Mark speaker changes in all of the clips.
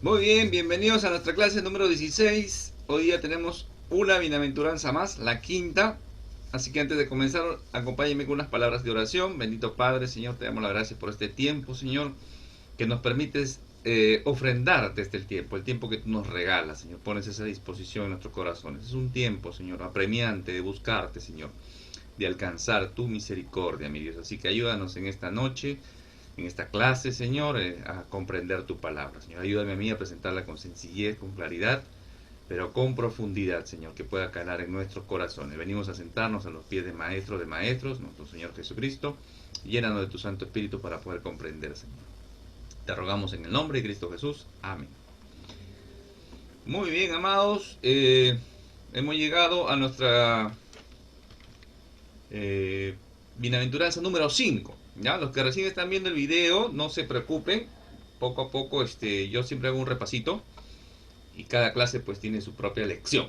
Speaker 1: Muy bien, bienvenidos a nuestra clase número 16. Hoy día tenemos una bienaventuranza más, la quinta. Así que antes de comenzar, acompáñenme con unas palabras de oración. Bendito Padre, Señor, te damos las gracias por este tiempo, Señor, que nos permites ofrendarte el tiempo que tú nos regalas, Señor. Pones esa disposición en nuestros corazones. Es un tiempo, Señor, apremiante de buscarte, Señor, de alcanzar tu misericordia, mi Dios. Así que ayúdanos en esta noche, en esta clase, Señor, a comprender tu palabra, Señor. Ayúdame a mí a presentarla con sencillez, con claridad, pero con profundidad, Señor, que pueda calar en nuestros corazones. Venimos a sentarnos a los pies de maestros, nuestro Señor Jesucristo. Llénanos de tu Santo Espíritu para poder comprender, Señor. Te rogamos en el nombre de Cristo Jesús. Amén. Muy bien, amados. Hemos llegado a nuestra bienaventuranza número 5. ¿Ya? Los que recién están viendo el video, no se preocupen. Poco a poco yo siempre hago un repasito. Y cada clase pues tiene su propia lección.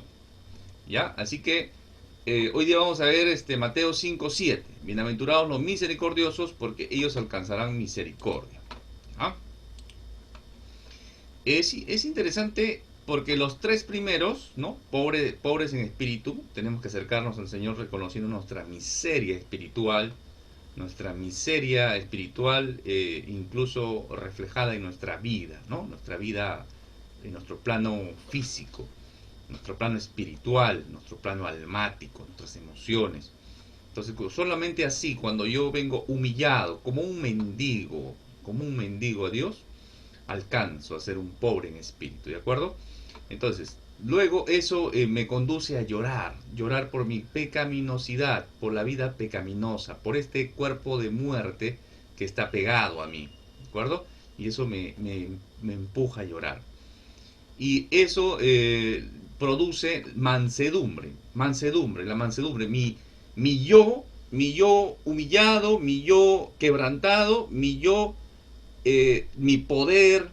Speaker 1: ¿Ya? Así que hoy día vamos a ver Mateo 5:7. Bienaventurados los misericordiosos, porque ellos alcanzarán misericordia. ¿Ah? Es interesante porque los tres primeros, ¿no? Pobres en espíritu, tenemos que acercarnos al Señor reconociendo nuestra miseria espiritual, incluso reflejada en nuestra vida, ¿no? Nuestra vida en nuestro plano físico, nuestro plano espiritual, nuestro plano almático, nuestras emociones. Entonces, solamente así, cuando yo vengo humillado, como un mendigo a Dios, alcanzo a ser un pobre en espíritu, ¿de acuerdo? Entonces, luego eso me conduce a llorar por mi pecaminosidad, por la vida pecaminosa, por este cuerpo de muerte que está pegado a mí, ¿de acuerdo? Y eso me empuja a llorar. Y eso produce la mansedumbre, mi yo humillado, mi yo quebrantado, mi poder,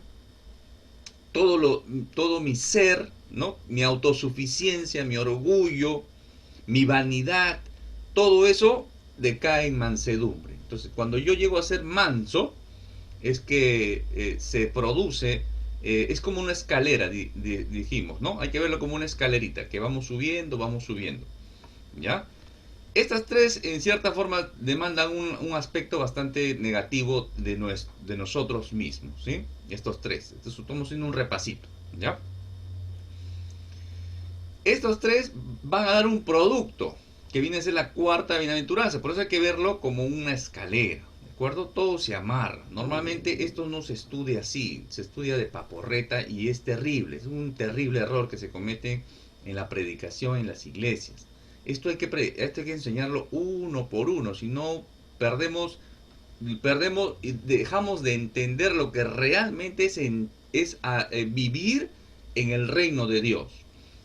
Speaker 1: todo mi ser, ¿no? Mi autosuficiencia, mi orgullo, mi vanidad, todo eso decae en mansedumbre. Entonces, cuando yo llego a ser manso, es que se produce, es como una escalera, dijimos, ¿no? Hay que verlo como una escalerita, que vamos subiendo, ¿ya? Estas tres, en cierta forma, demandan un aspecto bastante negativo de nosotros mismos, ¿sí? Estos tres. Entonces, estamos haciendo un repasito, ¿ya? Estos tres van a dar un producto que viene a ser la cuarta bienaventuranza. Por eso hay que verlo como una escalera, ¿de acuerdo? Todo se amarra. Normalmente esto no se estudia así, se estudia de paporreta y es terrible. Es un terrible error que se comete en la predicación en las iglesias. Esto hay que enseñarlo uno por uno, si no perdemos y dejamos de entender lo que realmente vivir en el reino de Dios.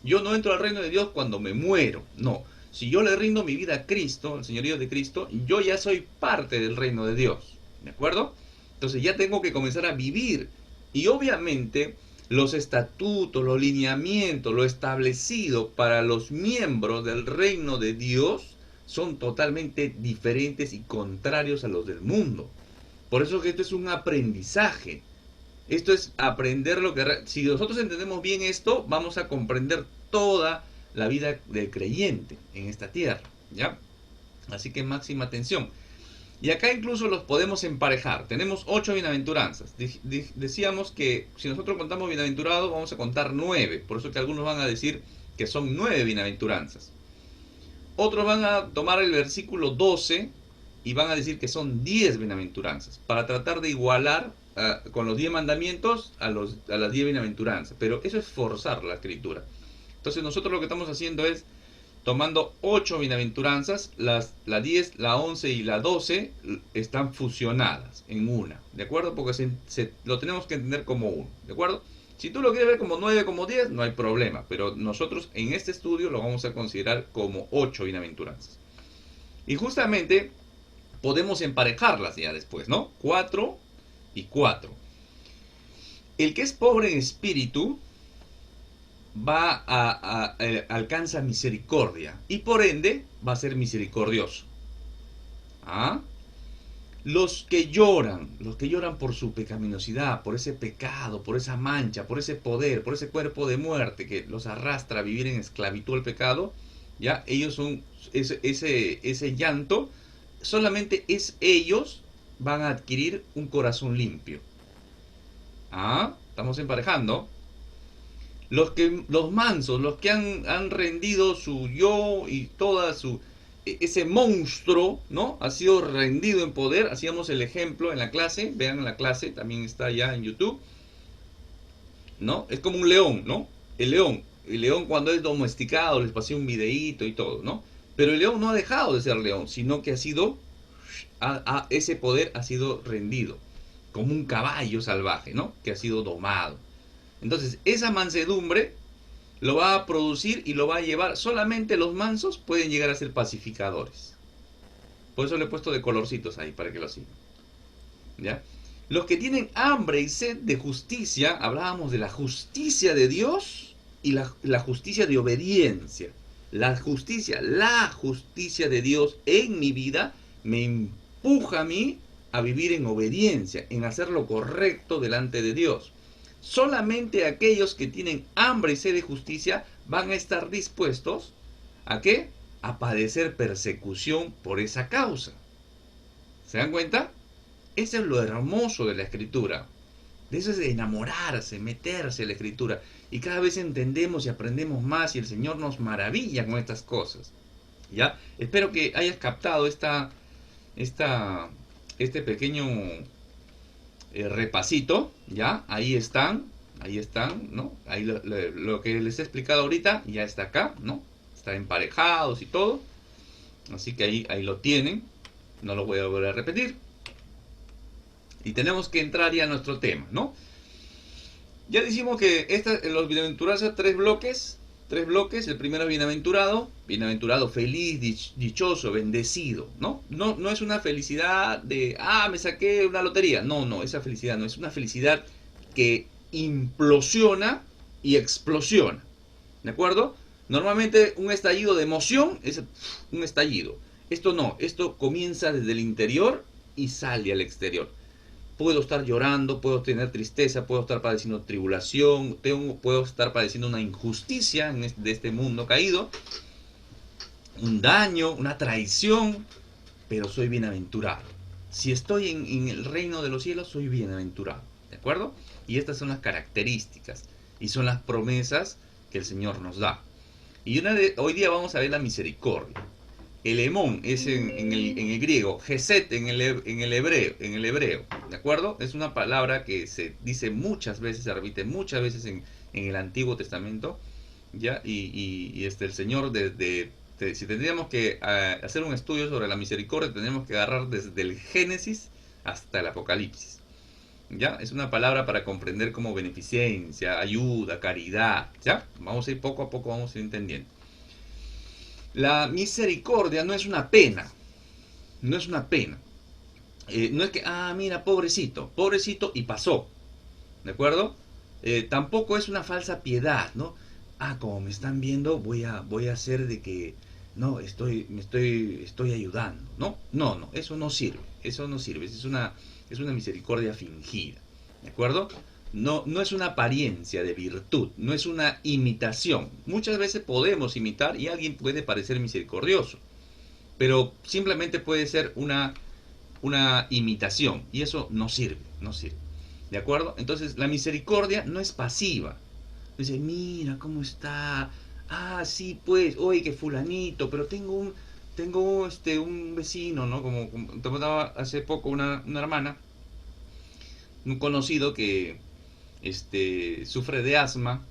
Speaker 1: Yo no entro al reino de Dios cuando me muero, no. Si yo le rindo mi vida a Cristo, al señorío de Cristo, yo ya soy parte del reino de Dios, ¿de acuerdo? Entonces ya tengo que comenzar a vivir. Y obviamente los estatutos, los lineamientos, lo establecido para los miembros del reino de Dios son totalmente diferentes y contrarios a los del mundo. Por eso que esto es un aprendizaje. Esto es aprender lo que... Si nosotros entendemos bien esto, vamos a comprender toda la vida del creyente en esta tierra, ¿ya? Así que máxima atención. Y acá incluso los podemos emparejar. Tenemos 8 bienaventuranzas. Decíamos que si nosotros contamos bienaventurados, vamos a contar 9. Por eso que algunos van a decir que son 9 bienaventuranzas. Otros van a tomar el versículo 12 y van a decir que son 10 bienaventuranzas, para tratar de igualar con los 10 mandamientos a las 10 bienaventuranzas. Pero eso es forzar la escritura. Entonces nosotros lo que estamos haciendo es tomando 8 bienaventuranzas, la 10, la 11 y la 12 están fusionadas en una, ¿de acuerdo? Porque lo tenemos que entender como uno, ¿de acuerdo? Si tú lo quieres ver como 9, como 10, no hay problema, pero nosotros en este estudio lo vamos a considerar como 8 bienaventuranzas. Y justamente podemos emparejarlas ya después, ¿no? 4 y 4. El que es pobre en espíritu alcanza misericordia y por ende va a ser misericordioso. ¿Ah? los que lloran por su pecaminosidad, por ese pecado, por esa mancha, por ese poder, por ese cuerpo de muerte que los arrastra a vivir en esclavitud al pecado, ya ellos son ese llanto, solamente es ellos van a adquirir un corazón limpio. Ah, estamos emparejando. Los mansos, los que han rendido su yo y toda ese monstruo, ¿no? Ha sido rendido en poder. Hacíamos el ejemplo en la clase, vean la clase, también está ya en YouTube, ¿no? Es como un león, ¿no? El león cuando es domesticado, les pasé un videíto y todo, ¿no? Pero el león no ha dejado de ser león, sino que ese poder ha sido rendido, como un caballo salvaje, ¿no? Que ha sido domado. Entonces, esa mansedumbre lo va a producir y lo va a llevar. Solamente los mansos pueden llegar a ser pacificadores. Por eso le he puesto de colorcitos ahí, para que lo sigan. ¿Ya? Los que tienen hambre y sed de justicia, hablábamos de la justicia de Dios y la justicia de obediencia. La justicia de Dios en mi vida me empuja a mí a vivir en obediencia, en hacer lo correcto delante de Dios. Solamente aquellos que tienen hambre y sed de justicia van a estar dispuestos ¿a qué? A padecer persecución por esa causa. ¿Se dan cuenta? Eso es lo hermoso de la Escritura. De eso es de enamorarse, meterse en la Escritura. Y cada vez entendemos y aprendemos más y el Señor nos maravilla con estas cosas. ¿Ya? Espero que hayas captado este pequeño repasito, ¿ya? Ahí están, ¿no? Ahí lo que les he explicado ahorita ya está acá, ¿no? Está emparejados y todo. Así que ahí lo tienen. No lo voy a volver a repetir. Y tenemos que entrar ya a nuestro tema, ¿no? Ya decimos que los bienaventurados son tres bloques. El primero es bienaventurado, feliz, dichoso, bendecido, ¿no? No es una felicidad de, me saqué una lotería. No, esa felicidad no, es una felicidad que implosiona y explosiona, ¿de acuerdo? Normalmente un estallido de emoción es un estallido. Esto no, esto comienza desde el interior y sale al exterior. Puedo estar llorando, puedo tener tristeza, puedo estar padeciendo tribulación, puedo estar padeciendo una injusticia de este mundo caído, un daño, una traición, pero soy bienaventurado. Si estoy en el reino de los cielos, soy bienaventurado, ¿de acuerdo? Y estas son las características y son las promesas que el Señor nos da. Y hoy día vamos a ver la misericordia. El emón es en el griego, geset en el hebreo, ¿de acuerdo? Es una palabra que se dice muchas veces, se repite muchas veces en el Antiguo Testamento, ¿ya? Y el Señor, si tendríamos que hacer un estudio sobre la misericordia, tendríamos que agarrar desde el Génesis hasta el Apocalipsis, ¿ya? Es una palabra para comprender como beneficencia, ayuda, caridad, ¿ya? Vamos a ir poco a poco, vamos a ir entendiendo. La misericordia no es una pena, no es una pena. No es que, mira, pobrecito y pasó, ¿de acuerdo? Tampoco es una falsa piedad, ¿no? Como me están viendo, voy a hacer de que, no, estoy ayudando, ¿no? No, eso no sirve, es una misericordia fingida, ¿de acuerdo? No es una apariencia de virtud, no es una imitación. Muchas veces podemos imitar y alguien puede parecer misericordioso, pero simplemente puede ser una imitación y eso no sirve. ¿De acuerdo? Entonces la misericordia no es pasiva. Dice, mira cómo está. Sí, pues, oye, que fulanito, pero tengo un vecino, ¿no? Como te contaba hace poco una hermana, un conocido que sufre de asma.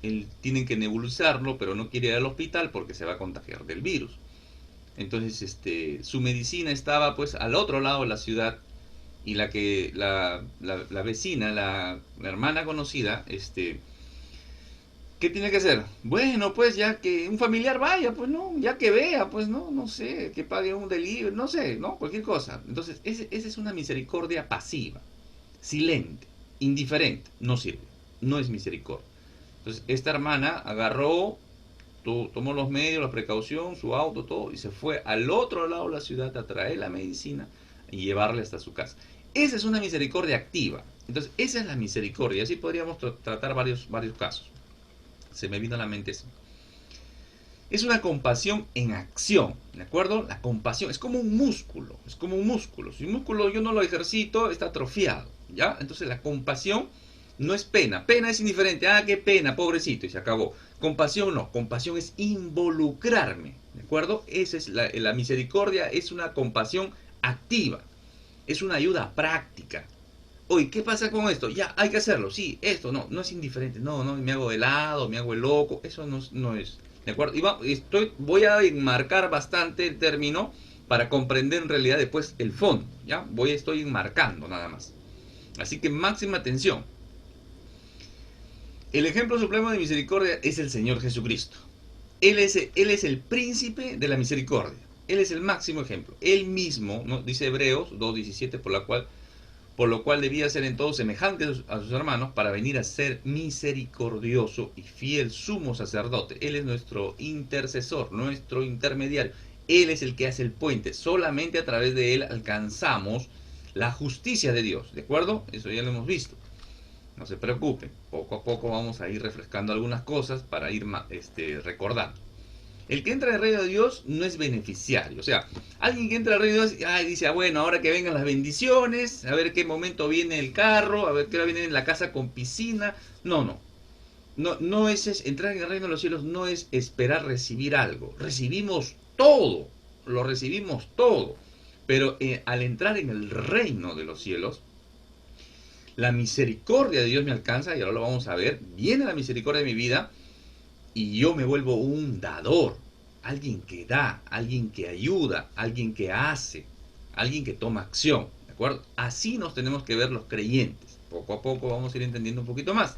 Speaker 1: Él tienen que nebulizarlo, pero no quiere ir al hospital porque se va a contagiar del virus. Entonces, su medicina estaba pues al otro lado de la ciudad y la vecina, la hermana conocida, ¿qué tiene que hacer? Bueno, pues ya que un familiar vaya, pues no, ya que vea, pues no sé, que pague un delivery, no sé, ¿no? Cualquier cosa. Entonces, esa es una misericordia pasiva, silente, indiferente, no sirve, no es misericordia. Entonces, esta hermana agarró, tomó los medios, la precaución, su auto, todo, y se fue al otro lado de la ciudad a traer la medicina. y llevarle hasta su casa. Esa es una misericordia activa. Entonces, esa es la misericordia. Así podríamos tratar varios casos. Se me vino a la mente eso. Es una compasión en acción, ¿de acuerdo? La compasión es como un músculo, es como un músculo. Si un músculo yo no lo ejercito, está atrofiado, ¿ya? Entonces la compasión no es pena. Pena es indiferente. Ah, qué pena, pobrecito, y se acabó. Compasión no. Compasión es involucrarme, ¿de acuerdo? Esa es la misericordia, es una compasión activa. Es una ayuda práctica. Oye, ¿qué pasa con esto? Ya, hay que hacerlo. Sí, esto no es indiferente. No, me hago de lado, me hago el loco. Eso no es. ¿De acuerdo? Y voy a enmarcar bastante el término para comprender en realidad después el fondo. ¿Ya? Estoy enmarcando nada más. Así que máxima atención. El ejemplo supremo de misericordia es el Señor Jesucristo. Él es el príncipe de la misericordia. Él es el máximo ejemplo. Él mismo, ¿no? Dice Hebreos 2:17, por lo cual debía ser en todo semejante a sus hermanos para venir a ser misericordioso y fiel sumo sacerdote. Él es nuestro intercesor, nuestro intermediario. Él es el que hace el puente. Solamente a través de él alcanzamos la justicia de Dios. ¿De acuerdo? Eso ya lo hemos visto. No se preocupen. Poco a poco vamos a ir refrescando algunas cosas para ir recordando. El que entra en el reino de Dios no es beneficiario. O sea, alguien que entra al reino de Dios dice, bueno, ahora que vengan las bendiciones, a ver qué momento viene el carro, a ver qué hora viene la casa con piscina. No es entrar en el reino de los cielos, no es esperar recibir algo. Recibimos todo, lo recibimos todo. Pero al entrar en el reino de los cielos, la misericordia de Dios me alcanza, y ahora lo vamos a ver. Viene la misericordia de mi vida y yo me vuelvo un dador, alguien que da, alguien que ayuda, alguien que hace, alguien que toma acción, ¿de acuerdo? Así nos tenemos que ver los creyentes. Poco a poco vamos a ir entendiendo un poquito más.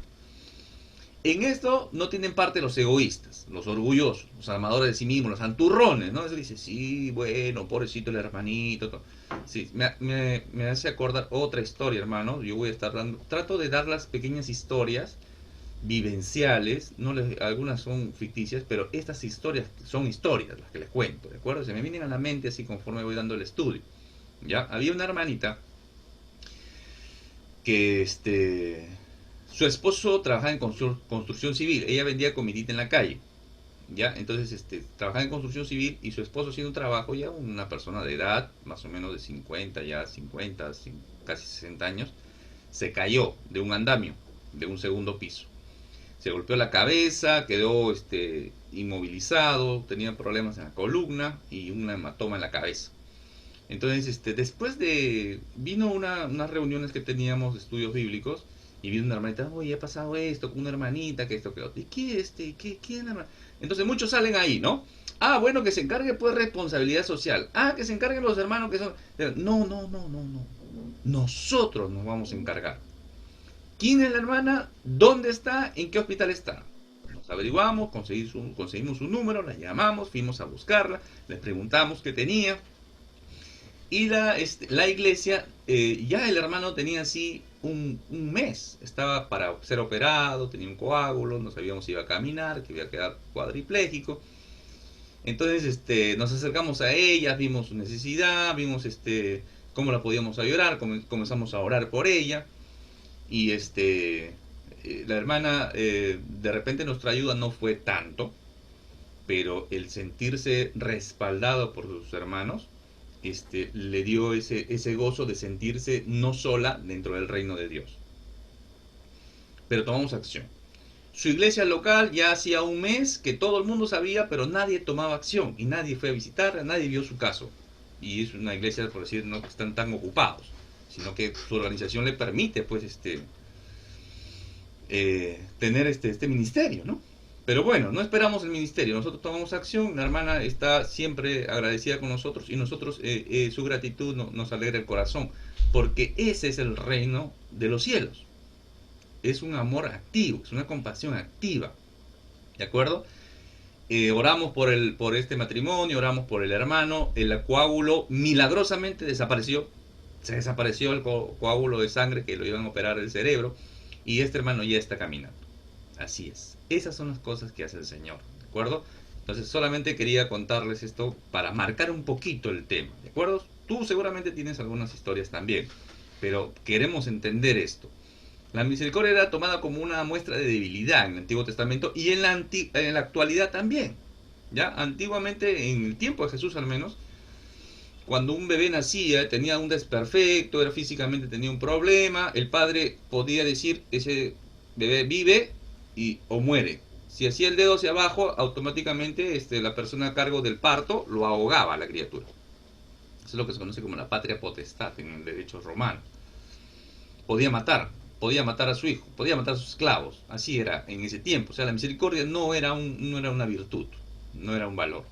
Speaker 1: En esto no tienen parte los egoístas, los orgullosos, los armadores de sí mismos, los santurrones, ¿no? Eso dice, sí, bueno, pobrecito el hermanito. Todo. Sí, me hace acordar otra historia, hermano. Yo voy a estar trato de dar las pequeñas historias vivenciales, algunas son ficticias, pero estas historias son historias las que les cuento, ¿de acuerdo? Se me vienen a la mente así conforme voy dando el estudio. Ya, había una hermanita que su esposo trabajaba en construcción civil, ella vendía comidita en la calle. Ya, entonces trabajaba en construcción civil y su esposo haciendo un trabajo, ya una persona de edad, más o menos de 50, ya 50, casi 60 años, se cayó de un andamio, de un segundo piso. Se golpeó la cabeza, quedó inmovilizado, tenía problemas en la columna y un hematoma en la cabeza. Entonces, después vino unas reuniones que teníamos de estudios bíblicos y vino una hermanita, oye, ha pasado esto con una hermanita, que esto, que otro. ¿Y qué es la hermana? Entonces muchos salen ahí, ¿no? Ah, bueno, que se encargue pues responsabilidad social. Ah, que se encarguen los hermanos que son... No. Nosotros nos vamos a encargar. ¿Quién es la hermana? ¿Dónde está? ¿En qué hospital está? Nos averiguamos, conseguimos un número, la llamamos, fuimos a buscarla, les preguntamos qué tenía. Y la iglesia, ya el hermano tenía así un mes, estaba para ser operado, tenía un coágulo, no sabíamos si iba a caminar, que iba a quedar cuadripléjico. Entonces nos acercamos a ella, vimos su necesidad, vimos cómo la podíamos ayudar, comenzamos a orar por ella. Y la hermana, de repente nuestra ayuda no fue tanto, pero el sentirse respaldado por sus hermanos, le dio ese gozo de sentirse no sola dentro del reino de Dios. Pero tomamos acción. Su iglesia local ya hacía un mes que todo el mundo sabía, pero nadie tomaba acción y nadie fue a visitarla, nadie vio su caso. Y es una iglesia, por decir, no que están tan ocupados, sino que su organización le permite, pues, tener este ministerio, ¿no? Pero bueno, no esperamos el ministerio, nosotros tomamos acción, la hermana está siempre agradecida con nosotros y nosotros su gratitud nos alegra el corazón, porque ese es el reino de los cielos. Es un amor activo, es una compasión activa, ¿de acuerdo? Oramos por este matrimonio, oramos por el hermano, el coágulo milagrosamente desapareció, se desapareció el coágulo de sangre que lo iban a operar el cerebro y este hermano ya está caminando. Así es, esas son las cosas que hace el Señor, ¿de acuerdo? Entonces solamente quería contarles esto para marcar un poquito el tema, ¿de acuerdo? Tú seguramente tienes algunas historias también, pero queremos entender esto. La misericordia era tomada como una muestra de debilidad en el Antiguo Testamento y en la actualidad también. ¿Ya? Antiguamente, en el tiempo de Jesús al menos, cuando un bebé nacía, tenía un desperfecto, era físicamente tenía un problema, el padre podía decir, ese bebé vive o muere. Si hacía el dedo hacia abajo, automáticamente la persona a cargo del parto lo ahogaba a la criatura. Eso es lo que se conoce como la patria potestad en el derecho romano. Podía matar a su hijo, podía matar a sus esclavos. Así era en ese tiempo. O sea, la misericordia no era una virtud, no era un valor.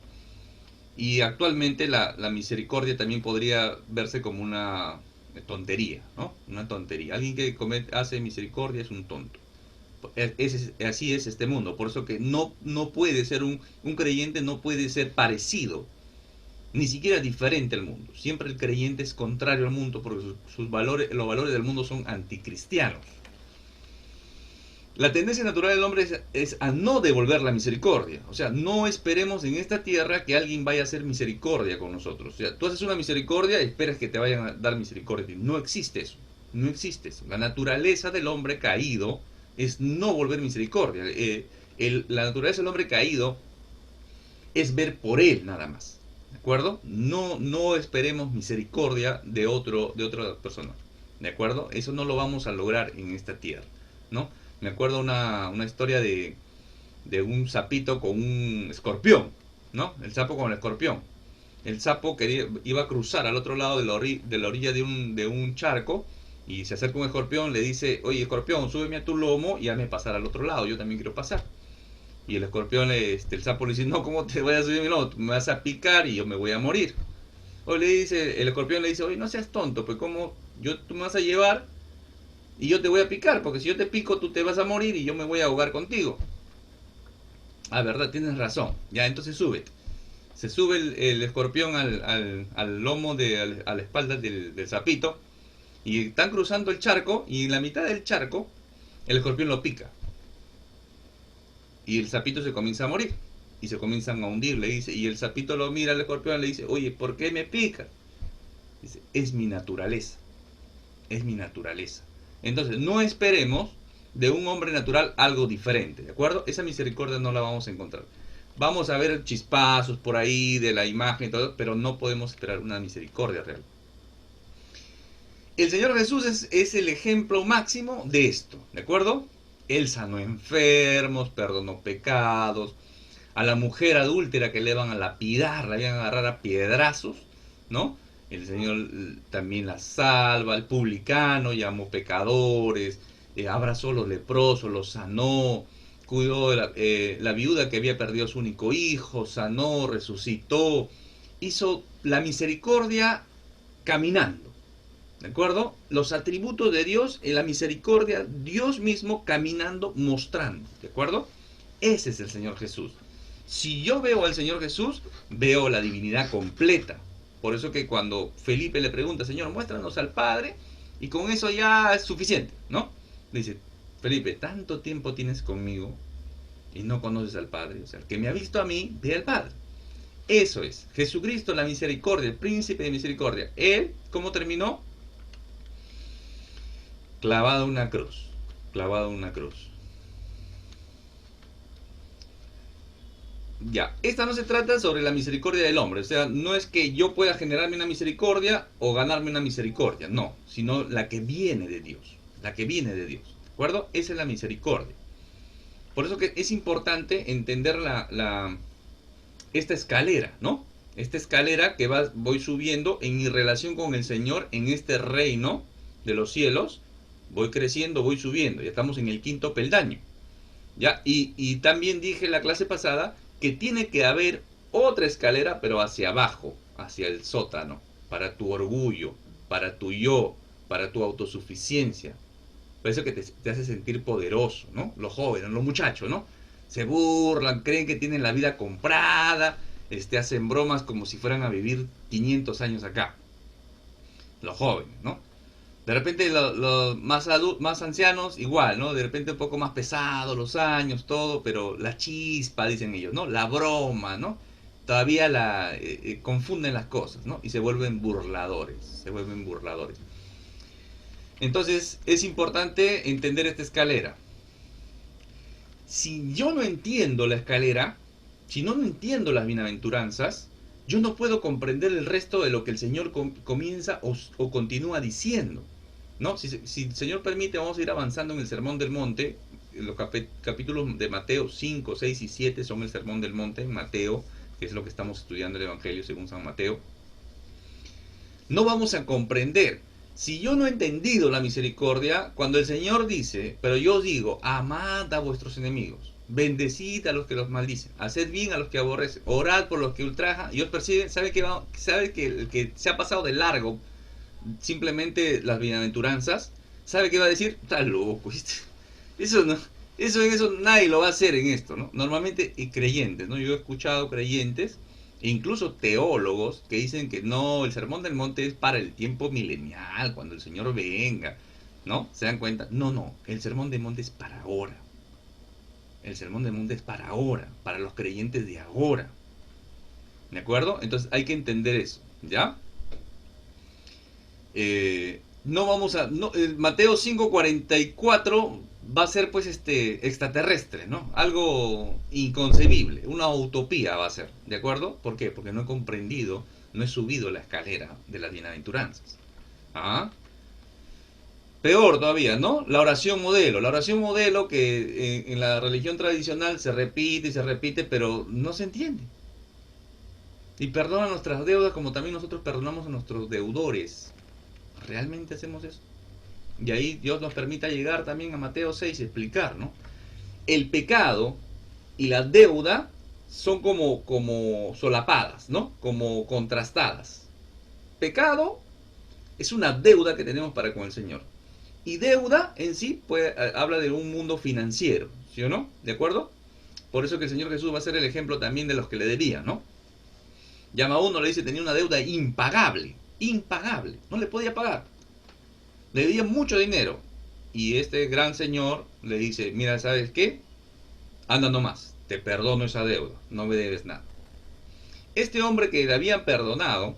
Speaker 1: Y actualmente la misericordia también podría verse como una tontería, ¿no? Una tontería. Alguien que hace misericordia es un tonto. Así es este mundo. Por eso que no puede ser un creyente, no puede ser parecido, ni siquiera diferente al mundo. Siempre el creyente es contrario al mundo porque sus valores, los valores del mundo son anticristianos. La tendencia natural del hombre es a no devolver la misericordia. O sea, no esperemos en esta tierra que alguien vaya a hacer misericordia con nosotros. O sea, tú haces una misericordia y esperas que te vayan a dar misericordia. No existe eso. No existe eso. La naturaleza del hombre caído es no volver misericordia. La naturaleza del hombre caído es ver por él nada más. ¿De acuerdo? No esperemos misericordia de otra persona. ¿De acuerdo? Eso no lo vamos a lograr en esta tierra, ¿no? Me acuerdo una historia de un sapito con un escorpión, ¿no? El sapo con el escorpión. El sapo iba a cruzar al otro lado de la orilla de un charco y se acerca un escorpión, le dice, oye escorpión, súbeme a tu lomo y hazme pasar al otro lado, yo también quiero pasar. Y el escorpión, el sapo le dice, no, ¿cómo te voy a subir a mi lomo? Me vas a picar y yo me voy a morir. O el escorpión le dice, oye, no seas tonto, pues ¿cómo tú me vas a llevar y yo te voy a picar? Porque si yo te pico, tú te vas a morir y yo me voy a ahogar contigo. Ah, verdad, tienes razón. Ya, entonces sube. Se sube el escorpión al lomo, a la espalda del sapito. Y están cruzando el charco. Y en la mitad del charco, el escorpión lo pica. Y el sapito se comienza a morir. Y se comienzan a hundir, le dice. Y el sapito lo mira al escorpión y le dice, oye, ¿por qué me picas? Dice, es mi naturaleza. Es mi naturaleza. Entonces, no esperemos de un hombre natural algo diferente, ¿de acuerdo? Esa misericordia no la vamos a encontrar. Vamos a ver chispazos por ahí de la imagen y todo, pero no podemos esperar una misericordia real. El Señor Jesús es el ejemplo máximo de esto, ¿de acuerdo? Él sanó enfermos, perdonó pecados. A la mujer adúltera que le iban a lapidar, la iban a agarrar a piedrazos, ¿no? El Señor también la salva. El publicano llamó pecadores, abrazó a los leprosos, los sanó, cuidó de la viuda que había perdido a su único hijo, sanó, resucitó, hizo la misericordia caminando. ¿De acuerdo? Los atributos de Dios en la misericordia, Dios mismo caminando, mostrando. ¿De acuerdo? Ese es el Señor Jesús. Si yo veo al Señor Jesús, veo la divinidad completa. Por eso que cuando Felipe le pregunta, Señor, muéstranos al Padre, y con eso ya es suficiente, ¿no? Dice, Felipe, tanto tiempo tienes conmigo y no conoces al Padre. O sea, el que me ha visto a mí, ve al Padre. Eso es. Jesucristo, la misericordia, el príncipe de misericordia. Él, ¿cómo terminó? Clavado en una cruz. Clavado en una cruz. Ya, esta no se trata sobre la misericordia del hombre, o sea, no es que yo pueda generarme una misericordia o ganarme una misericordia, no, sino la que viene de Dios, la que viene de Dios, ¿de acuerdo? Esa es la misericordia. Por eso que es importante entender esta escalera, ¿no? Esta escalera que voy subiendo en mi relación con el Señor en este reino de los cielos, voy creciendo, voy subiendo, ya estamos en el quinto peldaño, ¿ya? Y también dije en la clase pasada que tiene que haber otra escalera, pero hacia abajo, hacia el sótano, para tu orgullo, para tu yo, para tu autosuficiencia. Por eso que te hace sentir poderoso, ¿no? Los jóvenes, los muchachos, ¿no? Se burlan, creen que tienen la vida comprada, hacen bromas como si fueran a vivir 500 años acá. Los jóvenes, ¿no? De repente los más ancianos, igual, ¿no? De repente un poco más pesado los años, todo, pero la chispa, dicen ellos, ¿no? La broma, ¿no? todavía confunden las cosas, ¿no? Y se vuelven burladores, se vuelven burladores. Entonces es importante entender esta escalera. Si yo no entiendo la escalera, si no entiendo las bienaventuranzas, yo no puedo comprender el resto de lo que el Señor comienza o continúa diciendo, ¿no? Si el Señor permite, vamos a ir avanzando en el Sermón del Monte. Los capítulos de Mateo 5, 6 y 7 son el Sermón del Monte, Mateo, que es lo que estamos estudiando el Evangelio según San Mateo. No vamos a comprender. Si yo no he entendido la misericordia, cuando el Señor dice, pero yo digo, amad a vuestros enemigos, bendecid a los que los maldicen, haced bien a los que aborrecen, orad por los que ultrajan y os persiguen, sabe que el que se ha pasado de largo simplemente las bienaventuranzas, sabe que va a decir, está loco, ¿viste? Eso no, eso nadie lo va a hacer en esto, ¿no? Normalmente creyentes, ¿no? Yo he escuchado creyentes e incluso teólogos que dicen que no, el Sermón del Monte es para el tiempo milenial, cuando el Señor venga, ¿no? ¿Se dan cuenta? No, no, el Sermón del Monte es para ahora. El Sermón del Monte es para ahora, para los creyentes de ahora. ¿De acuerdo? Entonces hay que entender eso, ¿ya? No vamos a... No, Mateo 5:44 va a ser pues extraterrestre, ¿no? Algo inconcebible, una utopía va a ser, ¿de acuerdo? ¿Por qué? Porque no he comprendido, no he subido la escalera de las bienaventuranzas. ¿Ah? Peor todavía, ¿no? La oración modelo que en la religión tradicional se repite y se repite, pero no se entiende. Y perdona nuestras deudas como también nosotros perdonamos a nuestros deudores. ¿Realmente hacemos eso? Y ahí Dios nos permita llegar también a Mateo 6 y explicar, ¿no? El pecado y la deuda son como solapadas, ¿no? Como contrastadas. Pecado es una deuda que tenemos para con el Señor. Y deuda en sí habla de un mundo financiero, ¿sí o no? ¿De acuerdo? Por eso que el Señor Jesús va a ser el ejemplo también de los que le debían, ¿no? Llama a uno, le dice, tenía una deuda impagable, impagable, no le podía pagar. Le debía mucho dinero. Y este gran señor le dice, mira, ¿sabes qué? Anda nomás, te perdono esa deuda, no me debes nada. Este hombre que le habían perdonado,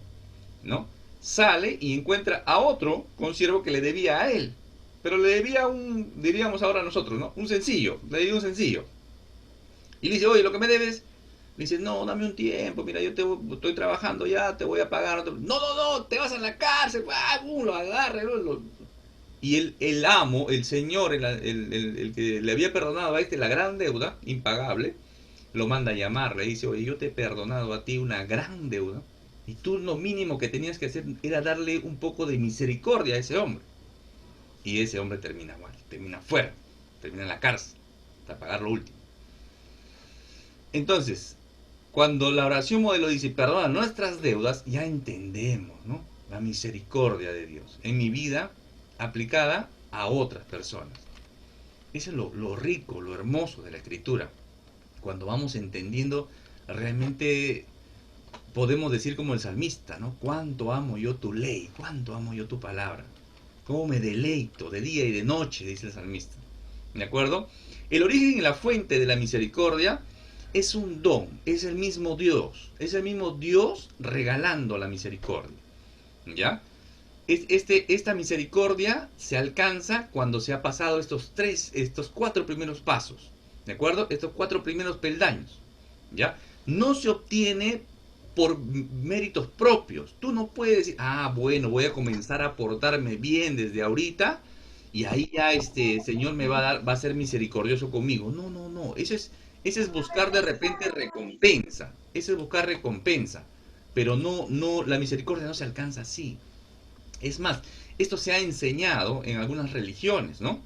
Speaker 1: ¿no? Sale y encuentra a otro consiervo que le debía a él. Pero le debía diríamos ahora nosotros, ¿no? Un sencillo, le debía un sencillo. Y le dice, oye, lo que me debes, le dice, no, dame un tiempo, mira, estoy trabajando ya, te voy a pagar. No, no, no, te vas a la cárcel, lo agarre, y el amo, el señor, el que le había perdonado a la gran deuda, impagable, lo manda a llamar, le dice, oye, yo te he perdonado a ti una gran deuda, y tú lo mínimo que tenías que hacer era darle un poco de misericordia a ese hombre. Y ese hombre termina mal, termina fuera, termina en la cárcel, hasta pagar lo último. Entonces, cuando la oración modelo dice, perdona nuestras deudas, ya entendemos, ¿no? La misericordia de Dios en mi vida aplicada a otras personas. Eso es lo rico, lo hermoso de la escritura. Cuando vamos entendiendo, realmente podemos decir como el salmista, ¿no? Cuánto amo yo tu ley, cuánto amo yo tu palabra. Cómo me deleito de día y de noche, dice el salmista. ¿De acuerdo? El origen y la fuente de la misericordia es un don, es el mismo Dios regalando la misericordia. ¿Ya? Esta misericordia se alcanza cuando se ha pasado estos 4 primeros pasos, ¿de acuerdo? Estos 4 primeros peldaños, ¿ya? No se obtiene por méritos propios. Tú no puedes decir, bueno, voy a comenzar a portarme bien desde ahorita y ahí ya Señor me va a ser misericordioso conmigo. No, no, no. Ese es buscar de repente recompensa. Ese es buscar recompensa. Pero no, la misericordia no se alcanza así. Es más, esto se ha enseñado en algunas religiones, ¿no?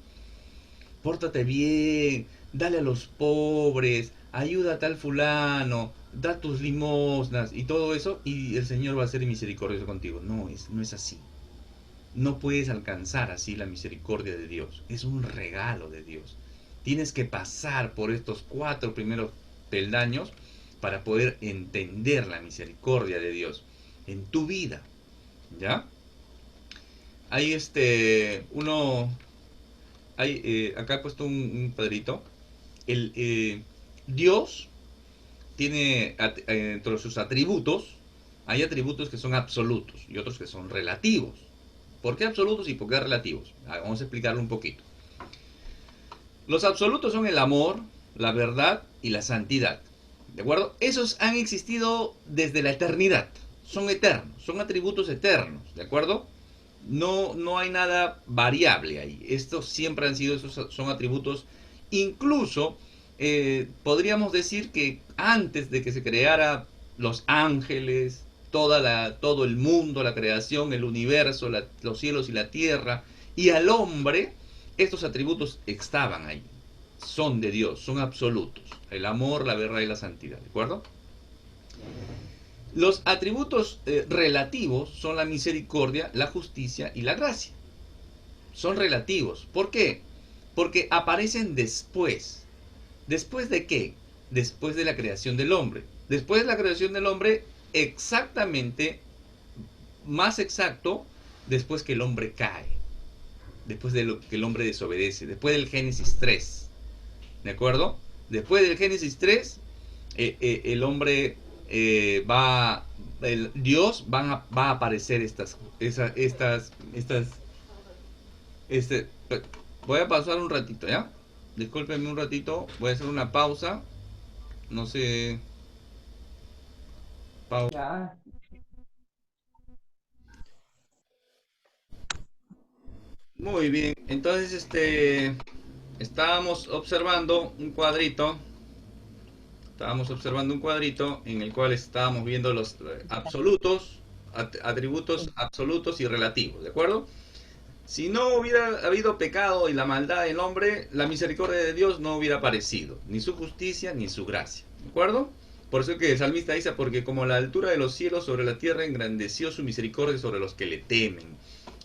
Speaker 1: Pórtate bien, dale a los pobres, ayuda a tal fulano, da tus limosnas y todo eso, y el Señor va a ser misericordioso contigo. No es así. No puedes alcanzar así la misericordia de Dios. Es un regalo de Dios. Tienes que pasar por estos 4 primeros peldaños para poder entender la misericordia de Dios en tu vida. ¿Ya? Hay acá he puesto un cuadrito. Dios tiene entre sus atributos, hay atributos que son absolutos y otros que son relativos. ¿Por qué absolutos y por qué relativos? Vamos a explicarlo un poquito. Los absolutos son el amor, la verdad y la santidad. ¿De acuerdo? Esos han existido desde la eternidad. Son eternos, son atributos eternos. ¿De acuerdo? No hay nada variable ahí. Estos siempre han sido, esos son atributos. Incluso podríamos decir que antes de que se creara los ángeles, todo el mundo, la creación, el universo, los cielos y la tierra, y al hombre, estos atributos estaban ahí. Son de Dios, son absolutos. El amor, la verdad y la santidad. ¿De acuerdo? Los atributos relativos son la misericordia, la justicia y la gracia. Son relativos. ¿Por qué? Porque aparecen después. ¿Después de qué? Después de la creación del hombre. Después de la creación del hombre, exactamente, más exacto, después que el hombre cae. Después de lo que el hombre desobedece. Después del Génesis 3. ¿De acuerdo? Después del Génesis 3, el hombre Dios va a aparecer este, voy a pasar un ratito, ¿ya? Discúlpenme un ratito, voy a hacer una pausa, no sé, pausa.
Speaker 2: Ya.
Speaker 1: Muy bien, entonces estábamos observando un cuadrito. Estábamos observando un cuadrito en el cual estábamos viendo los absolutos, atributos absolutos y relativos, ¿de acuerdo? Si no hubiera habido pecado y la maldad del hombre, la misericordia de Dios no hubiera aparecido, ni su justicia ni su gracia, ¿de acuerdo? Por eso que el salmista dice, porque como la altura de los cielos sobre la tierra engrandeció su misericordia sobre los que le temen.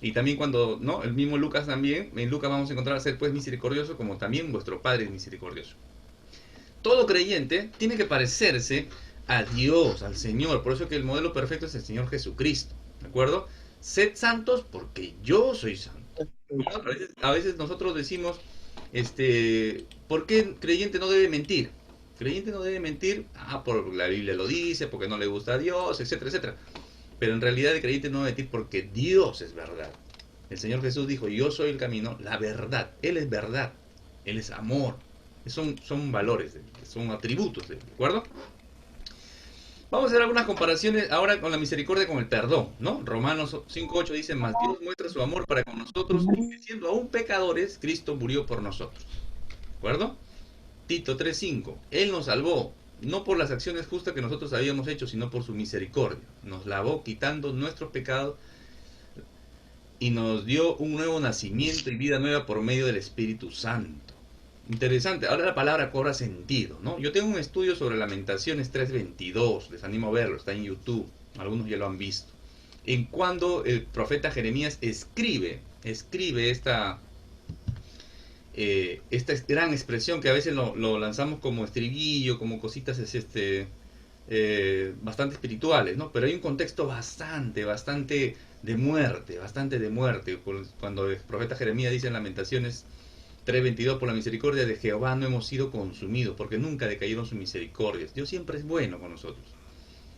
Speaker 1: Y también cuando, ¿no? El mismo Lucas también, en Lucas vamos a encontrar ser pues misericordioso como también vuestro Padre es misericordioso. Todo creyente tiene que parecerse a Dios, al Señor. Por eso que el modelo perfecto es el Señor Jesucristo. ¿De acuerdo? Sed santos porque yo soy santo. A veces nosotros decimos, ¿por qué el creyente no debe mentir? El creyente no debe mentir, por la Biblia lo dice, porque no le gusta a Dios, etcétera, etcétera. Pero en realidad el creyente no debe mentir porque Dios es verdad. El Señor Jesús dijo, yo soy el camino, la verdad. Él es verdad. Él es amor. Son valores, son atributos, ¿de acuerdo? Vamos a hacer algunas comparaciones ahora con la misericordia con el perdón, ¿no? Romanos 5:8 dice, mas Dios muestra su amor para con nosotros, que siendo aún pecadores, Cristo murió por nosotros. ¿De acuerdo? Tito 3:5, Él nos salvó, no por las acciones justas que nosotros habíamos hecho, sino por su misericordia. Nos lavó quitando nuestros pecados y nos dio un nuevo nacimiento y vida nueva por medio del Espíritu Santo. Interesante, ahora la palabra cobra sentido, ¿no? Yo tengo un estudio sobre Lamentaciones 3:22, les animo a verlo, está en YouTube, algunos ya lo han visto. En cuando el profeta Jeremías escribe esta gran expresión que a veces lo lanzamos como estribillo, como cositas bastante espirituales, ¿no? Pero hay un contexto bastante de muerte, cuando el profeta Jeremías dice en Lamentaciones 3:22, por la misericordia de Jehová no hemos sido consumidos, porque nunca decayeron sus misericordias. Dios siempre es bueno con nosotros.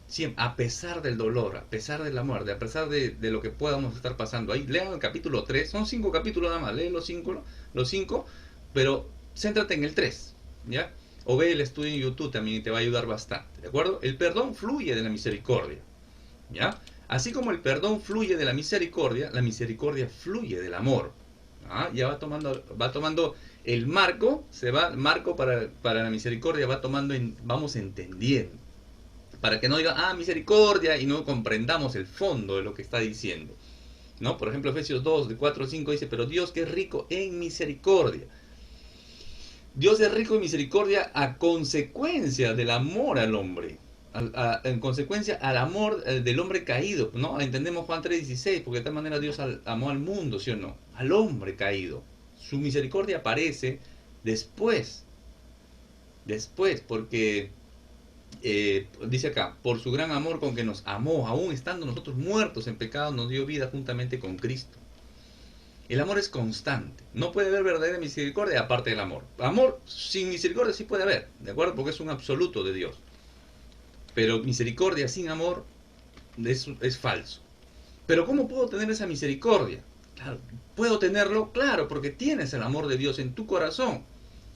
Speaker 1: Siempre, a pesar del dolor, a pesar de la muerte, a pesar de lo que podamos estar pasando. Ahí lean el capítulo 3, son 5 capítulos nada más, lee los cinco, pero céntrate en el 3, ¿ya? O ve el estudio en YouTube, también te va a ayudar bastante, ¿de acuerdo? El perdón fluye de la misericordia, ¿ya? Así como el perdón fluye de la misericordia fluye del amor. Ya va tomando el marco, marco para la misericordia, vamos entendiendo. Para que no diga, misericordia, y no comprendamos el fondo de lo que está diciendo. ¿No? Por ejemplo, Efesios 2, de 4 a 5 dice, pero Dios que es rico en misericordia. Dios es rico en misericordia a consecuencia del amor al hombre. En consecuencia al amor del hombre caído, ¿no? Entendemos Juan 3:16, porque de tal manera Dios amó al mundo, ¿sí o no? Al hombre caído. Su misericordia aparece después, porque dice acá, por su gran amor con que nos amó, aún estando nosotros muertos en pecado, nos dio vida juntamente con Cristo. El amor es constante. No puede haber verdadera misericordia aparte del amor. Amor sin misericordia sí puede haber, ¿de acuerdo? Porque es un absoluto de Dios. Pero misericordia sin amor es falso. Pero ¿cómo puedo tener esa misericordia? Claro, ¿puedo tenerlo? Claro, porque tienes el amor de Dios en tu corazón.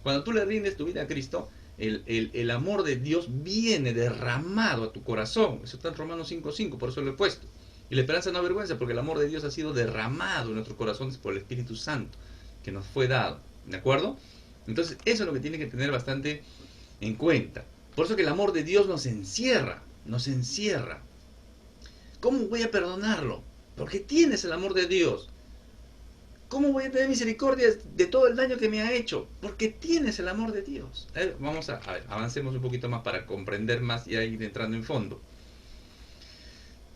Speaker 1: Cuando tú le rindes tu vida a Cristo, el amor de Dios viene derramado a tu corazón. Eso está en Romanos 5:5, por eso lo he puesto. Y la esperanza no avergüenza, porque el amor de Dios ha sido derramado en nuestros corazones por el Espíritu Santo, que nos fue dado. ¿De acuerdo? Entonces, eso es lo que tiene que tener bastante en cuenta. Por eso que el amor de Dios nos encierra, nos encierra. ¿Cómo voy a perdonarlo? Porque tienes el amor de Dios. ¿Cómo voy a tener misericordia de todo el daño que me ha hecho? Porque tienes el amor de Dios. Vamos a ver, avancemos un poquito más para comprender más y ir entrando en fondo.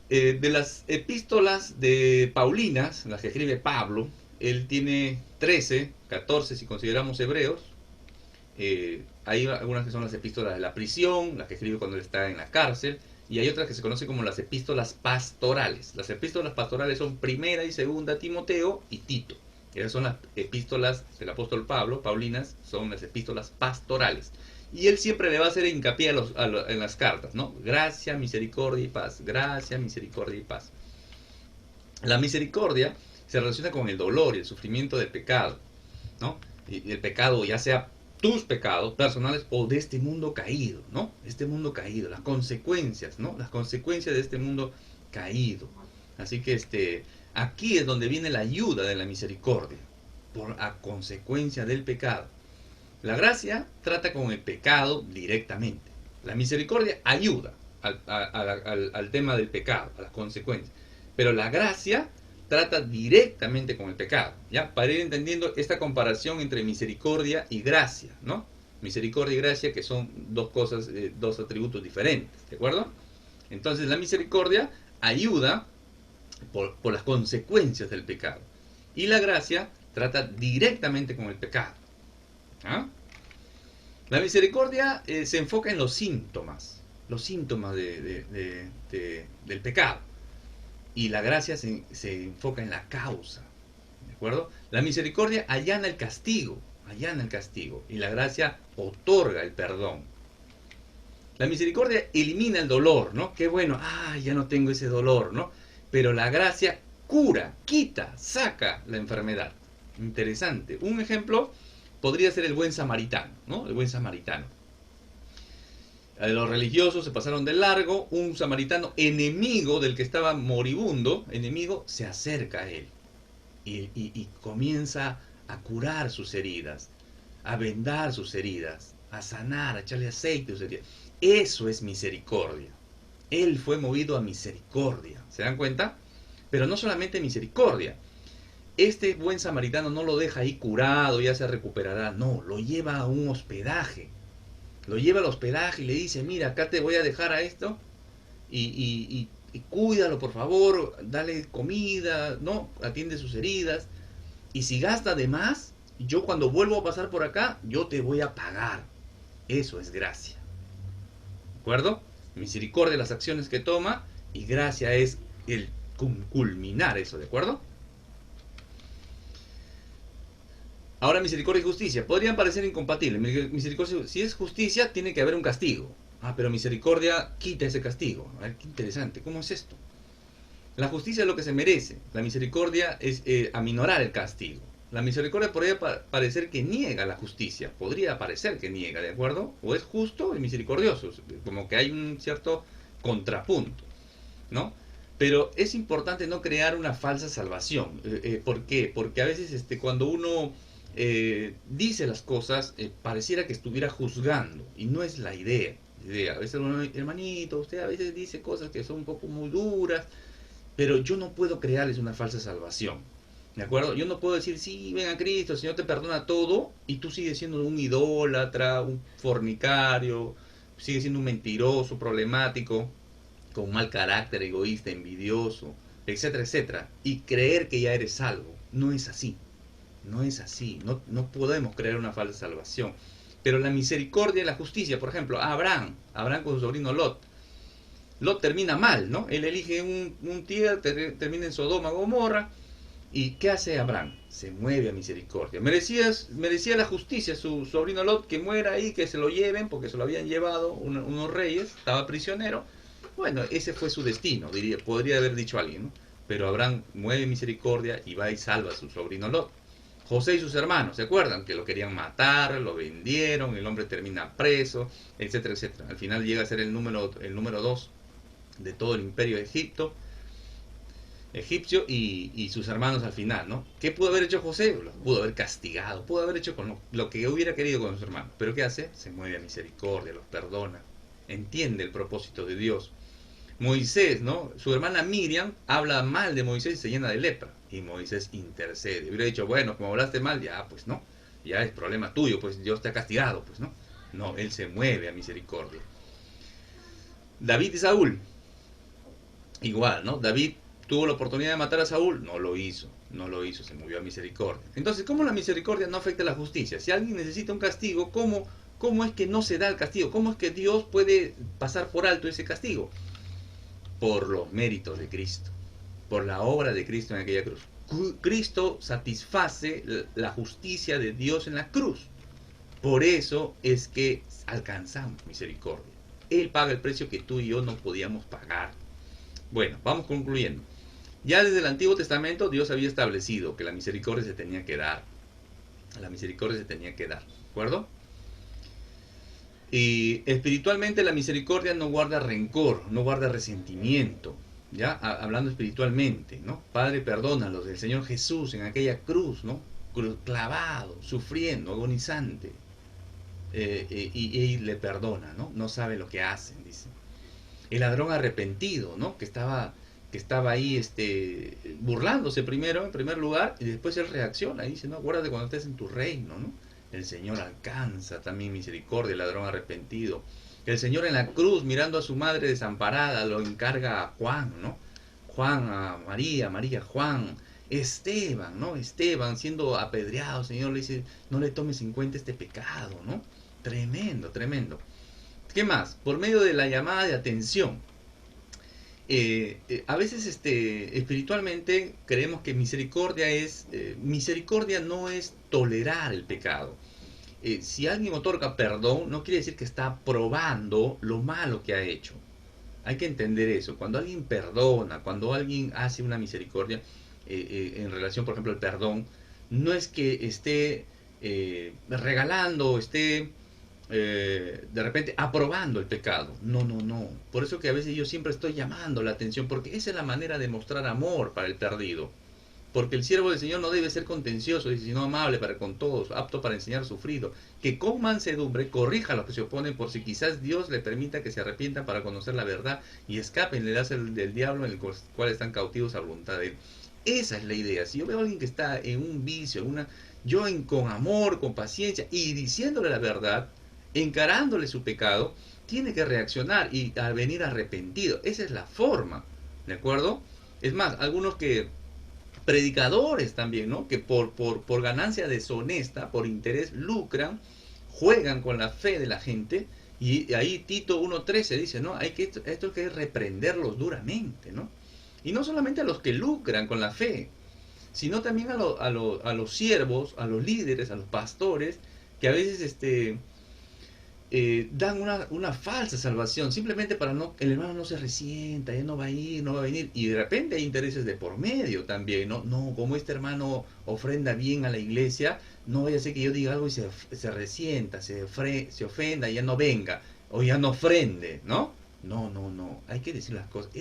Speaker 1: De las epístolas de Paulinas, las que escribe Pablo, él tiene 13, 14 si consideramos hebreos. Hay algunas que son las epístolas de la prisión, las que escribe cuando él está en la cárcel, y hay otras que se conocen como las epístolas pastorales. Las epístolas pastorales son primera y segunda Timoteo y Tito. Esas son las epístolas del apóstol Pablo, Paulinas, son las epístolas pastorales. Y él siempre le va a hacer hincapié en las cartas, ¿no? Gracia, misericordia y paz. Gracia, misericordia y paz. La misericordia se relaciona con el dolor y el sufrimiento del pecado, ¿no? Y el pecado, ya sea tus pecados personales o de este mundo caído, ¿no? Este mundo caído, las consecuencias, ¿no? Las consecuencias de este mundo caído. Así que aquí es donde viene la ayuda de la misericordia, a consecuencia del pecado. La gracia trata con el pecado directamente. La misericordia ayuda al tema del pecado, a las consecuencias. Pero la gracia trata directamente con el pecado, ¿ya? Para ir entendiendo esta comparación entre misericordia y gracia, ¿no? Misericordia y gracia, que son dos cosas, dos atributos diferentes, ¿de acuerdo? Entonces la misericordia ayuda por las consecuencias del pecado. Y la gracia trata directamente con el pecado. ¿Ah? La misericordia se enfoca en los síntomas del pecado. Y la gracia se enfoca en la causa. ¿De acuerdo? La misericordia allana el castigo. Y la gracia otorga el perdón. La misericordia elimina el dolor, ¿no? Qué bueno, ya no tengo ese dolor, ¿no? Pero la gracia cura, quita, saca la enfermedad. Interesante. Un ejemplo podría ser el buen samaritano, ¿no? El buen samaritano. Los religiosos se pasaron de largo, un samaritano enemigo del que estaba moribundo, enemigo, se acerca a él y comienza a curar sus heridas, a vendar sus heridas, a sanar, a echarle aceite a sus heridas. Eso es misericordia. Él fue movido a misericordia, ¿se dan cuenta? Pero no solamente misericordia. Este buen samaritano no lo deja ahí curado, ya se recuperará, no, lo lleva a un hospedaje. Lo lleva al hospedaje y le dice, mira, acá te voy a dejar a esto y cuídalo, por favor, dale comida, ¿no? Atiende sus heridas. Y si gasta de más, yo cuando vuelvo a pasar por acá, yo te voy a pagar. Eso es gracia. ¿De acuerdo? Misericordia de las acciones que toma y gracia es el culminar eso, ¿de acuerdo? Ahora, misericordia y justicia podrían parecer incompatibles. Misericordia, si es justicia, tiene que haber un castigo. Pero misericordia quita ese castigo. A ver, qué interesante. ¿Cómo es esto? La justicia es lo que se merece. La misericordia es aminorar el castigo. La misericordia podría parecer que niega la justicia. Podría parecer que niega, ¿de acuerdo? O es justo y misericordioso. Como que hay un cierto contrapunto, ¿no? Pero es importante no crear una falsa salvación. ¿Por qué? Porque a veces cuando uno dice las cosas, pareciera que estuviera juzgando, y no es la idea. A veces, hermanito, usted a veces dice cosas que son un poco muy duras, pero yo no puedo crearles una falsa salvación, ¿de acuerdo? Yo no puedo decir, sí, ven a Cristo, el Señor te perdona todo, y tú sigues siendo un idólatra, un fornicario, sigues siendo un mentiroso, problemático, con mal carácter, egoísta, envidioso, etcétera, etcétera, y creer que ya eres salvo. No es así. No es así, no podemos creer una falsa salvación. Pero la misericordia y la justicia, por ejemplo, Abraham con su sobrino Lot. Lot termina mal, ¿no? Él elige un tío, termina en Sodoma, Gomorra. ¿Y qué hace Abraham? se mueve a misericordia. Merecía la justicia su sobrino Lot que muera ahí, que se lo lleven, porque se lo habían llevado unos reyes, estaba prisionero. Bueno, ese fue su destino, podría haber dicho alguien, ¿no? Pero Abraham mueve misericordia y va y salva a su sobrino Lot. José y sus hermanos, ¿se acuerdan? Que lo querían matar, lo vendieron, el hombre termina preso, etcétera, etcétera. Al final llega a ser el número 2 de todo el imperio de egipcio y sus hermanos al final, ¿no? ¿Qué pudo haber hecho José? Lo pudo haber castigado, pudo haber hecho con lo que hubiera querido con sus hermanos. ¿Pero qué hace? Se mueve a misericordia, los perdona, entiende el propósito de Dios. Moisés, ¿no? Su hermana Miriam habla mal de Moisés y se llena de lepra. Y Moisés intercede. Hubiera dicho, bueno, como hablaste mal, ya, pues no. Ya es problema tuyo, pues Dios te ha castigado, pues no. No, él se mueve a misericordia. David y Saúl. Igual, ¿no? David tuvo la oportunidad de matar a Saúl, no lo hizo, se movió a misericordia. Entonces, ¿cómo la misericordia no afecta a la justicia? Si alguien necesita un castigo, ¿cómo es que no se da el castigo? ¿Cómo es que Dios puede pasar por alto ese castigo? Por los méritos de Cristo, por la obra de Cristo en aquella cruz. Cristo satisface la justicia de Dios en la cruz. Por eso es que alcanzamos misericordia. Él paga el precio que tú y yo no podíamos pagar. Bueno, vamos concluyendo. Ya desde el Antiguo Testamento Dios había establecido que la misericordia se tenía que dar. La misericordia se tenía que dar, ¿de acuerdo? Y espiritualmente la misericordia no guarda rencor, no guarda resentimiento, ¿ya? Hablando espiritualmente, ¿no? Padre, perdónalos, el Señor Jesús en aquella cruz, ¿no? Clavado, sufriendo, agonizante. Y le perdona, ¿no? No sabe lo que hacen, dice. El ladrón arrepentido, ¿no? Que estaba ahí burlándose primero, en primer lugar, y después él reacciona y dice, no, acuérdate cuando estés en tu reino, ¿no? El Señor alcanza también misericordia, el ladrón arrepentido. El Señor en la cruz, mirando a su madre desamparada, lo encarga a Juan, ¿no? Juan a María, María a Juan. Esteban, ¿no? Esteban siendo apedreado, el Señor le dice, no le tomes en cuenta este pecado, ¿no? Tremendo, tremendo. ¿Qué más? Por medio de la llamada de atención. A veces espiritualmente creemos que misericordia no es tolerar el pecado. Si alguien otorga perdón, no quiere decir que está probando lo malo que ha hecho. Hay que entender eso. Cuando alguien perdona, cuando alguien hace una misericordia en relación, por ejemplo, al perdón, no es que esté regalando, esté de repente aprobando el pecado. No, no, no. Por eso que a veces yo siempre estoy llamando la atención, porque esa es la manera de mostrar amor para el perdido. Porque el siervo del Señor no debe ser contencioso, sino amable para con todos, apto para enseñar sufrido, que con mansedumbre corrija a los que se oponen, por si quizás Dios le permita que se arrepientan para conocer la verdad y escapen del lazo del diablo en el cual están cautivos a voluntad de él. Esa es la idea. Si yo veo a alguien que está en un vicio, con amor, con paciencia y diciéndole la verdad, encarándole su pecado, tiene que reaccionar y a venir arrepentido. Esa es la forma, ¿de acuerdo? Es más, algunos predicadores también, ¿no? Que por ganancia deshonesta, por interés, lucran, juegan con la fe de la gente, y ahí Tito 1:13 dice, ¿no? Esto hay que reprenderlos duramente, ¿no? Y no solamente a los que lucran con la fe, sino también a los siervos, a los líderes, a los pastores, que a veces dan una falsa salvación, simplemente para el hermano no se resienta, ya no va a ir, no va a venir, y de repente hay intereses de por medio también, no, como este hermano ofrenda bien a la iglesia, no vaya a ser que yo diga algo y se resienta, se ofenda, y ya no venga, o ya no ofrende, ¿no? No, hay que decir las cosas.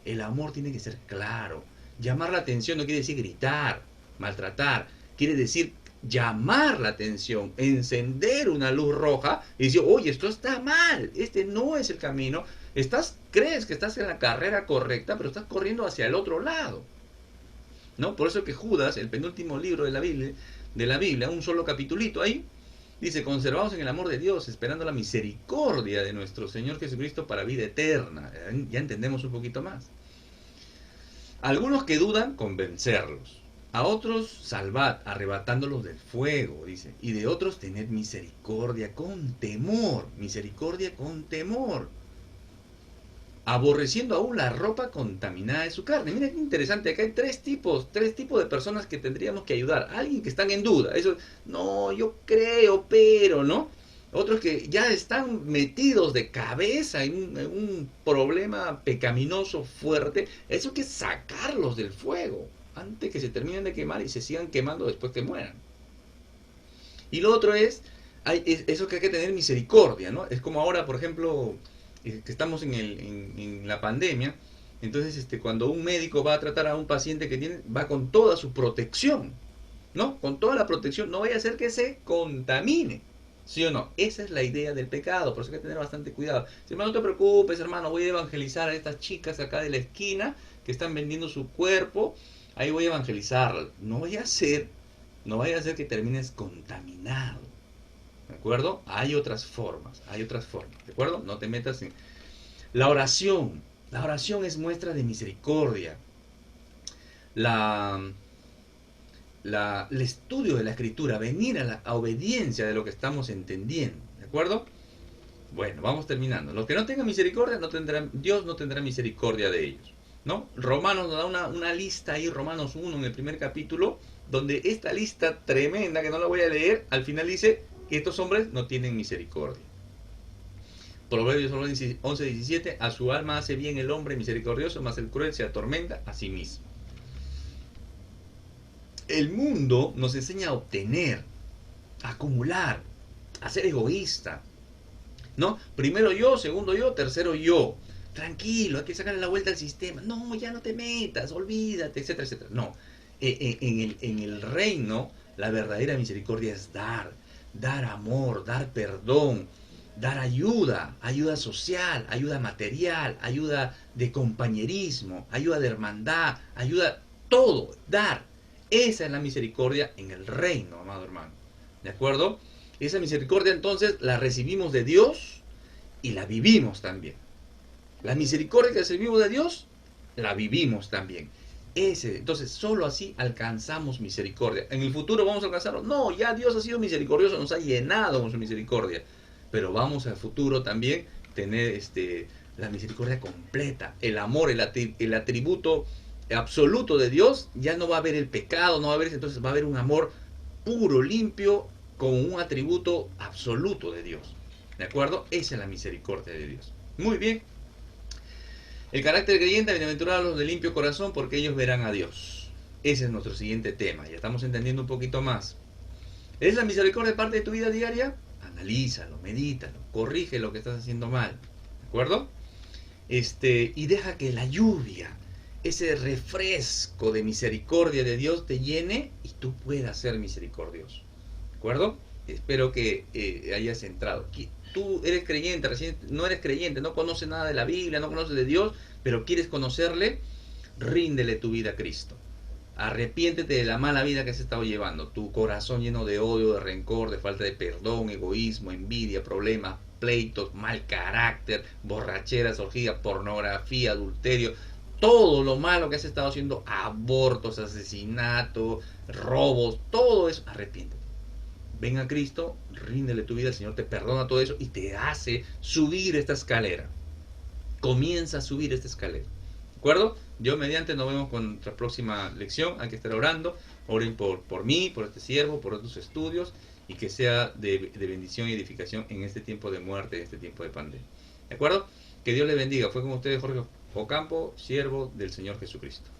Speaker 1: El amor tiene que ser claro. Llamar la atención no quiere decir gritar, maltratar, quiere decir llamar la atención, encender una luz roja y decir, oye, esto está mal, este no es el camino, crees que estás en la carrera correcta, pero estás corriendo hacia el otro lado, ¿no? Por eso que Judas, el penúltimo libro de la Biblia, un solo capitulito ahí, dice, conservados en el amor de Dios, esperando la misericordia de nuestro Señor Jesucristo para vida eterna. Ya entendemos un poquito más. Algunos que dudan, convencerlos. A otros salvad, arrebatándolos del fuego, dice. Y de otros tened misericordia con temor. Misericordia con temor. aborreciendo aún la ropa contaminada de su carne. Mira qué interesante, acá hay tres tipos de personas que tendríamos que ayudar. Alguien que están en duda, eso, no, yo creo, pero, ¿no? Otros que ya están metidos de cabeza en un problema pecaminoso fuerte. Eso hay que sacarlos del fuego antes que se terminen de quemar y se sigan quemando después que mueran. Y lo otro es eso que hay que tener misericordia, ¿no? Es como ahora, por ejemplo, que estamos en la pandemia. Entonces, cuando un médico va a tratar a un paciente que tiene, va con toda su protección, ¿no? Con toda la protección, no vaya a ser que se contamine. ¿Sí o no? Esa es la idea del pecado, por eso hay que tener bastante cuidado. Si, hermano, no te preocupes, hermano, voy a evangelizar a estas chicas acá de la esquina que están vendiendo su cuerpo, ahí voy a evangelizarlas. No vaya a ser que termines contaminado. ¿De acuerdo? Hay otras formas, ¿de acuerdo? No te metas en... La oración. La oración es muestra de misericordia. La, el estudio de la escritura, venir a la obediencia de lo que estamos entendiendo, ¿de acuerdo? Bueno, vamos terminando. Los que no tengan misericordia, Dios no tendrá misericordia de ellos, ¿no? Romanos nos da una lista ahí, Romanos 1 en el primer capítulo, donde esta lista tremenda, que no la voy a leer, al final dice que estos hombres no tienen misericordia. Proverbios 11:17, a su alma hace bien el hombre misericordioso, mas el cruel se atormenta a sí mismo. El mundo nos enseña a obtener, a acumular, a ser egoísta, ¿no? Primero yo, segundo yo, tercero yo. Tranquilo, hay que sacarle la vuelta al sistema. No, ya no te metas, olvídate, etcétera, etcétera. No, en el reino la verdadera misericordia es dar amor, dar perdón, dar ayuda, ayuda social, ayuda material, ayuda de compañerismo, ayuda de hermandad, ayuda, todo, dar. Esa es la misericordia en el reino, amado hermano. ¿De acuerdo? Esa misericordia entonces la recibimos de Dios y la vivimos también. La misericordia que recibimos de Dios, la vivimos también. Entonces, solo así alcanzamos misericordia. ¿En el futuro vamos a alcanzarlo? No, ya Dios ha sido misericordioso, nos ha llenado con su misericordia. Pero vamos al futuro también tener la misericordia completa, el amor, el atributo absoluto de Dios. Ya no va a haber el pecado, no va a haber, entonces va a haber un amor puro, limpio, con un atributo absoluto de Dios. ¿De acuerdo? Esa es la misericordia de Dios. Muy bien. El carácter creyente, bienaventurados los de limpio corazón, porque ellos verán a Dios. Ese es nuestro siguiente tema. Ya estamos entendiendo un poquito más. ¿Es la misericordia parte de tu vida diaria? Analízalo, medítalo, corrige lo que estás haciendo mal. ¿De acuerdo? Y deja que la lluvia, ese refresco de misericordia de Dios te llene y tú puedas ser misericordioso. ¿De acuerdo? Espero que hayas entrado. Tú eres creyente, recién no eres creyente, no conoces nada de la Biblia, no conoces de Dios, pero quieres conocerle, ríndele tu vida a Cristo. Arrepiéntete de la mala vida que has estado llevando. Tu corazón lleno de odio, de rencor, de falta de perdón, egoísmo, envidia, problemas, pleitos, mal carácter, borracheras, orgía, pornografía, adulterio. Todo lo malo que has estado haciendo, abortos, asesinato, robos, todo eso, arrepiéntete. Ven a Cristo, ríndele tu vida, el Señor te perdona todo eso y te hace subir esta escalera. Comienza a subir esta escalera. ¿De acuerdo? Dios mediante, nos vemos con nuestra próxima lección. Hay que estar orando. Oren por mí, por este siervo, por otros estudios y que sea de bendición y edificación en este tiempo de muerte, en este tiempo de pandemia. ¿De acuerdo? Que Dios le bendiga. Fue con ustedes Jorge Ocampo, siervo del Señor Jesucristo.